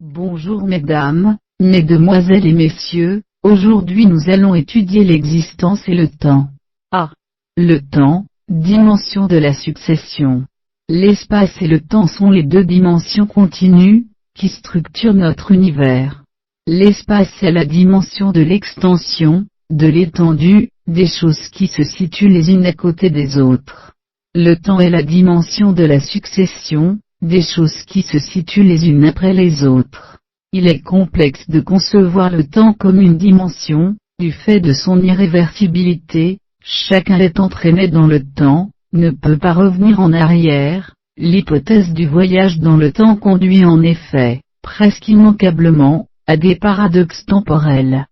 Bonjour mesdames, mesdemoiselles et messieurs, aujourd'hui nous allons étudier l'existence et le temps. A. Le temps, dimension de la succession. L'espace et le temps sont les deux dimensions continues, qui structurent notre univers. L'espace est la dimension de l'extension, de l'étendue, des choses qui se situent les unes à côté des autres. Le temps est la dimension de la succession, des choses qui se situent les unes après les autres. Il est complexe de concevoir le temps comme une dimension, du fait de son irréversibilité, chacun est entraîné dans le temps, ne peut pas revenir en arrière. L'hypothèse du voyage dans le temps conduit en effet, presque immanquablement, à des paradoxes temporels.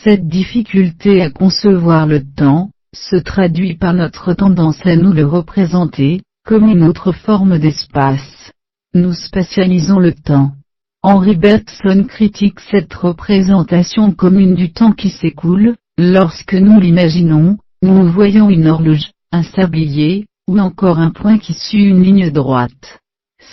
Cette difficulté à concevoir le temps, se traduit par notre tendance à nous le représenter, comme une autre forme d'espace. Nous spatialisons le temps. Henri Bergson critique cette représentation commune du temps qui s'écoule. Lorsque nous l'imaginons, nous voyons une horloge, un sablier, ou encore un point qui suit une ligne droite.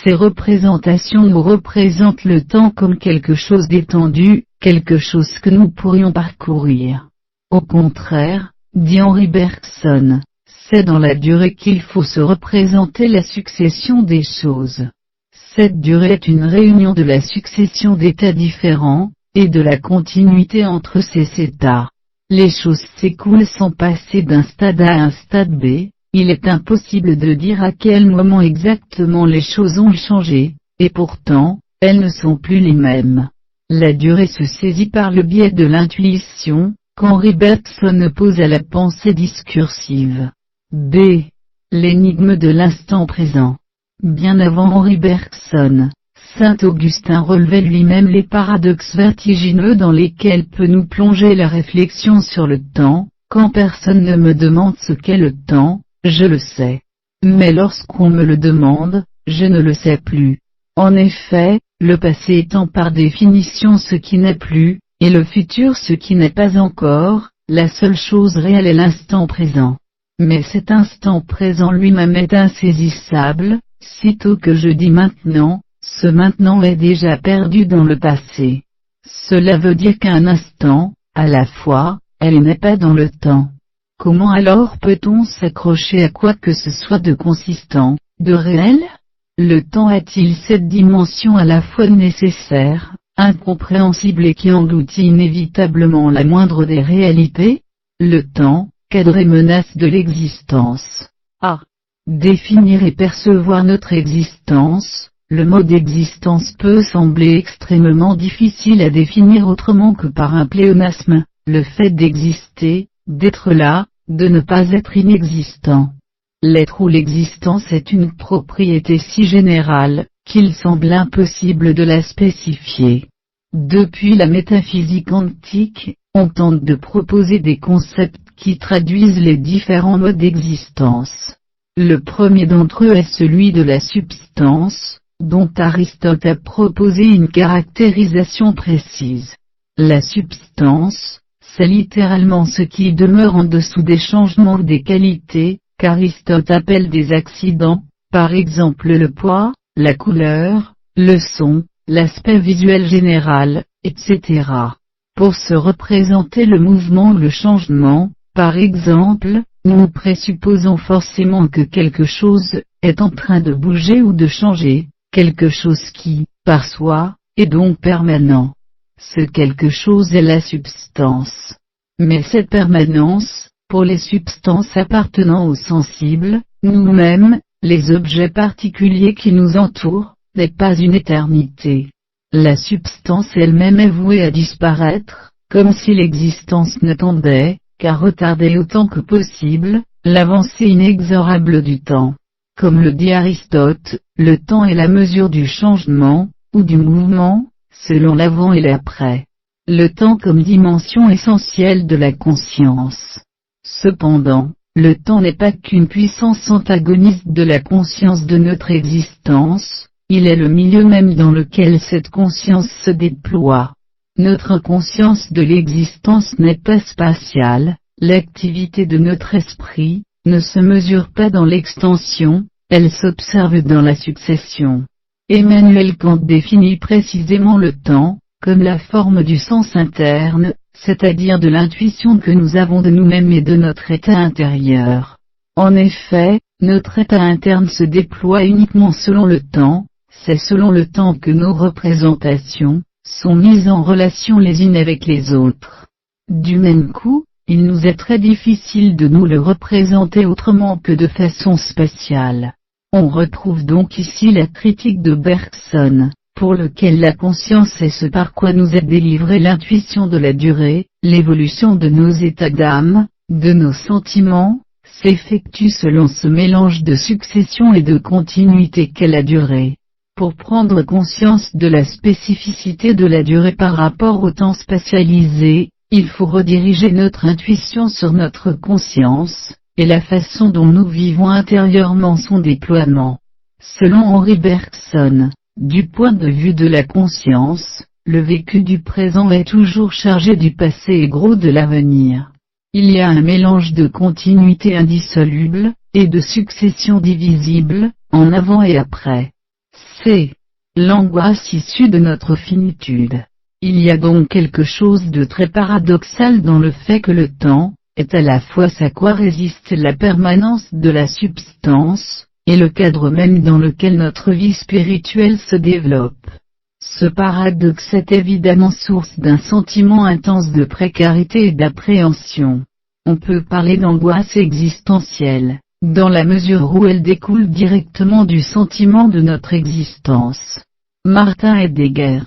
Ces représentations nous représentent le temps comme quelque chose d'étendu, quelque chose que nous pourrions parcourir. Au contraire, dit Henri Bergson, c'est dans la durée qu'il faut se représenter la succession des choses. Cette durée est une réunion de la succession d'états différents, et de la continuité entre ces états. Les choses s'écoulent sans passer d'un stade A à un stade B, il est impossible de dire à quel moment exactement les choses ont changé, et pourtant, elles ne sont plus les mêmes. La durée se saisit par le biais de l'intuition, qu'Henri Bergson oppose à la pensée discursive. B. L'énigme de l'instant présent. Bien avant Henri Bergson, saint Augustin relevait lui-même les paradoxes vertigineux dans lesquels peut nous plonger la réflexion sur le temps. Quand personne ne me demande ce qu'est le temps, je le sais. Mais lorsqu'on me le demande, je ne le sais plus. En effet, le passé étant par définition ce qui n'est plus, et le futur ce qui n'est pas encore, la seule chose réelle est l'instant présent. Mais cet instant présent lui-même est insaisissable. Sitôt que je dis maintenant, ce maintenant est déjà perdu dans le passé. Cela veut dire qu'un instant, à la fois, elle n'est pas dans le temps. Comment alors peut-on s'accrocher à quoi que ce soit de consistant, de réel? Le temps a-t-il cette dimension à la fois nécessaire, incompréhensible et qui engloutit inévitablement la moindre des réalités? Le temps, cadre et menace de l'existence. A. Définir et percevoir notre existence. Le mot d'existence peut sembler extrêmement difficile à définir autrement que par un pléonasme, le fait d'exister, d'être là, de ne pas être inexistant. L'être ou l'existence est une propriété si générale, qu'il semble impossible de la spécifier. Depuis la métaphysique antique, on tente de proposer des concepts qui traduisent les différents modes d'existence. Le premier d'entre eux est celui de la substance, dont Aristote a proposé une caractérisation précise. La substance, c'est littéralement ce qui demeure en dessous des changements des qualités, qu'Aristote appelle des accidents, par exemple le poids, la couleur, le son, l'aspect visuel général, etc. Pour se représenter le mouvement ou le changement, par exemple, nous présupposons forcément que quelque chose est en train de bouger ou de changer, quelque chose qui, par soi, est donc permanent. Ce quelque chose est la substance. Mais cette permanence, pour les substances appartenant aux sensibles, nous-mêmes, les objets particuliers qui nous entourent, n'est pas une éternité. La substance elle-même est vouée à disparaître, comme si l'existence ne tendait qu'à retarder autant que possible, l'avancée inexorable du temps. Comme le dit Aristote, le temps est la mesure du changement, ou du mouvement, selon l'avant et l'après. Le temps comme dimension essentielle de la conscience. Cependant, le temps n'est pas qu'une puissance antagoniste de la conscience de notre existence, il est le milieu même dans lequel cette conscience se déploie. Notre conscience de l'existence n'est pas spatiale, l'activité de notre esprit ne se mesure pas dans l'extension, elle s'observe dans la succession. Emmanuel Kant définit précisément le temps, comme la forme du sens interne, c'est-à-dire de l'intuition que nous avons de nous-mêmes et de notre état intérieur. En effet, notre état interne se déploie uniquement selon le temps, c'est selon le temps que nos représentations sont mises en relation les unes avec les autres. Du même coup, il nous est très difficile de nous le représenter autrement que de façon spatiale. On retrouve donc ici la critique de Bergson, pour lequel la conscience est ce par quoi nous est délivrée l'intuition de la durée, l'évolution de nos états d'âme, de nos sentiments, s'effectue selon ce mélange de succession et de continuité qu'est la durée. Pour prendre conscience de la spécificité de la durée par rapport au temps spatialisé, il faut rediriger notre intuition sur notre conscience, et la façon dont nous vivons intérieurement son déploiement. Selon Henri Bergson, du point de vue de la conscience, le vécu du présent est toujours chargé du passé et gros de l'avenir. Il y a un mélange de continuité indissoluble, et de succession divisible, en avant et après. C'est l'angoisse issue de notre finitude. Il y a donc quelque chose de très paradoxal dans le fait que le temps est à la fois ce à quoi résiste la permanence de la substance, et le cadre même dans lequel notre vie spirituelle se développe. Ce paradoxe est évidemment source d'un sentiment intense de précarité et d'appréhension. On peut parler d'angoisse existentielle, dans la mesure où elle découle directement du sentiment de notre existence. Martin Heidegger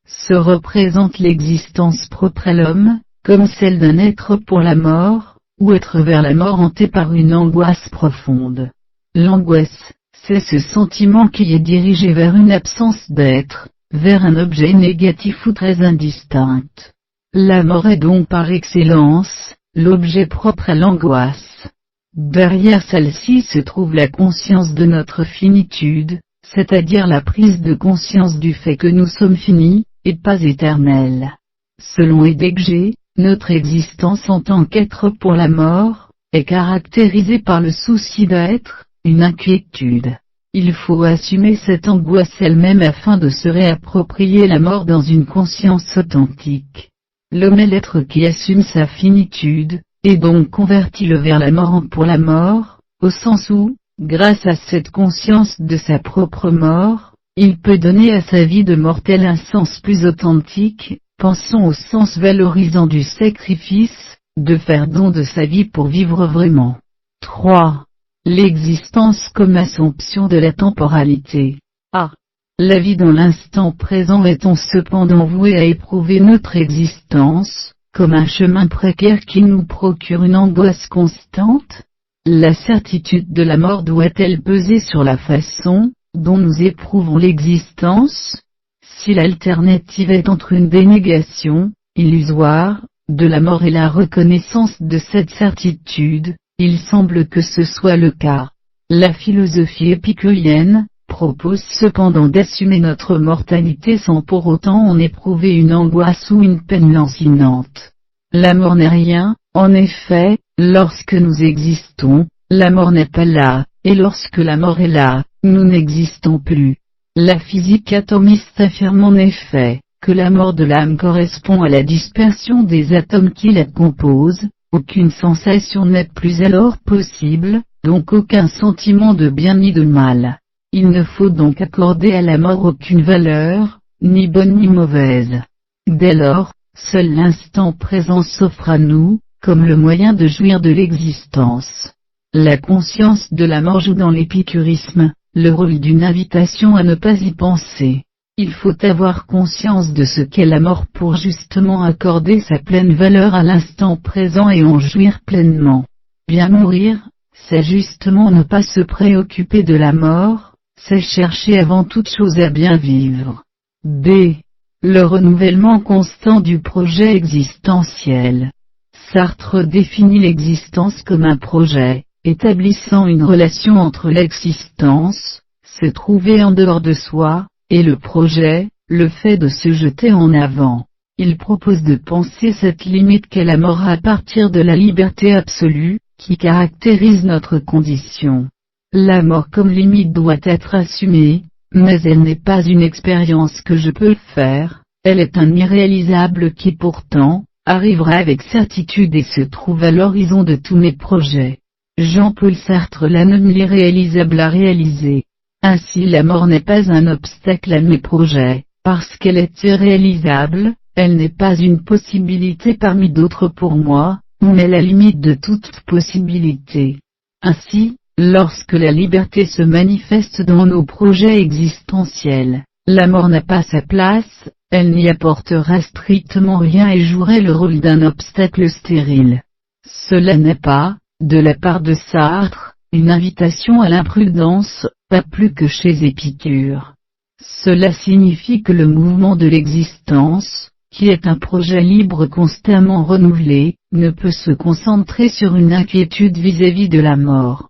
se représente l'existence propre à l'homme, comme celle d'un être pour la mort, ou être vers la mort hanté par une angoisse profonde. L'angoisse, c'est ce sentiment qui est dirigé vers une absence d'être, vers un objet négatif ou très indistinct. La mort est donc par excellence, l'objet propre à l'angoisse. Derrière celle-ci se trouve la conscience de notre finitude, c'est-à-dire la prise de conscience du fait que nous sommes finis, et pas éternels. Selon Heidegger, notre existence en tant qu'être pour la mort, est caractérisée par le souci d'être, une inquiétude. Il faut assumer cette angoisse elle-même afin de se réapproprier la mort dans une conscience authentique. L'homme est l'être qui assume sa finitude, et donc convertit-le vers la mort en pour la mort, au sens où, grâce à cette conscience de sa propre mort, il peut donner à sa vie de mortel un sens plus authentique. Pensons au sens valorisant du sacrifice, de faire don de sa vie pour vivre vraiment. 3. L'existence comme assomption de la temporalité. A. La vie dans l'instant présent est-on cependant voué à éprouver notre existence, comme un chemin précaire qui nous procure une angoisse constante? La certitude de la mort doit-elle peser sur la façon dont nous éprouvons l'existence? Si l'alternative est entre une dénégation, illusoire, de la mort et la reconnaissance de cette certitude, il semble que ce soit le cas. La philosophie épicurienne propose cependant d'assumer notre mortalité sans pour autant en éprouver une angoisse ou une peine lancinante. La mort n'est rien, en effet, lorsque nous existons, la mort n'est pas là, et lorsque la mort est là, nous n'existons plus. La physique atomiste affirme en effet, que la mort de l'âme correspond à la dispersion des atomes qui la composent, aucune sensation n'est plus alors possible, donc aucun sentiment de bien ni de mal. Il ne faut donc accorder à la mort aucune valeur, ni bonne ni mauvaise. Dès lors, seul l'instant présent s'offre à nous, comme le moyen de jouir de l'existence. La conscience de la mort joue dans l'épicurisme le rôle d'une invitation à ne pas y penser. Il faut avoir conscience de ce qu'est la mort pour justement accorder sa pleine valeur à l'instant présent et en jouir pleinement. Bien mourir, c'est justement ne pas se préoccuper de la mort, c'est chercher avant toute chose à bien vivre. B. Le renouvellement constant du projet existentiel. Sartre définit l'existence comme un projet, établissant une relation entre l'existence, se trouver en dehors de soi, et le projet, le fait de se jeter en avant. Il propose de penser cette limite qu'est la mort à partir de la liberté absolue, qui caractérise notre condition. La mort comme limite doit être assumée, mais elle n'est pas une expérience que je peux faire, elle est un irréalisable qui pourtant, arrivera avec certitude et se trouve à l'horizon de tous mes projets. Jean-Paul Sartre l'anomme l'irréalisable à réaliser. Ainsi la mort n'est pas un obstacle à mes projets, parce qu'elle est irréalisable, elle n'est pas une possibilité parmi d'autres pour moi, mais la limite de toute possibilité. Ainsi, lorsque la liberté se manifeste dans nos projets existentiels, la mort n'a pas sa place, elle n'y apportera strictement rien et jouerait le rôle d'un obstacle stérile. Cela n'est pas, de la part de Sartre, une invitation à l'imprudence, pas plus que chez Épicure. Cela signifie que le mouvement de l'existence, qui est un projet libre constamment renouvelé, ne peut se concentrer sur une inquiétude vis-à-vis de la mort.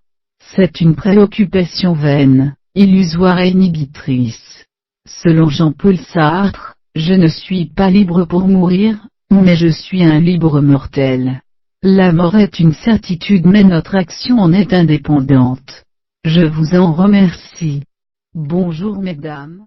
C'est une préoccupation vaine, illusoire et inhibitrice. Selon Jean-Paul Sartre, je ne suis pas libre pour mourir, mais je suis un libre mortel. La mort est une certitude mais notre action en est indépendante. Je vous en remercie. Bonjour mesdames.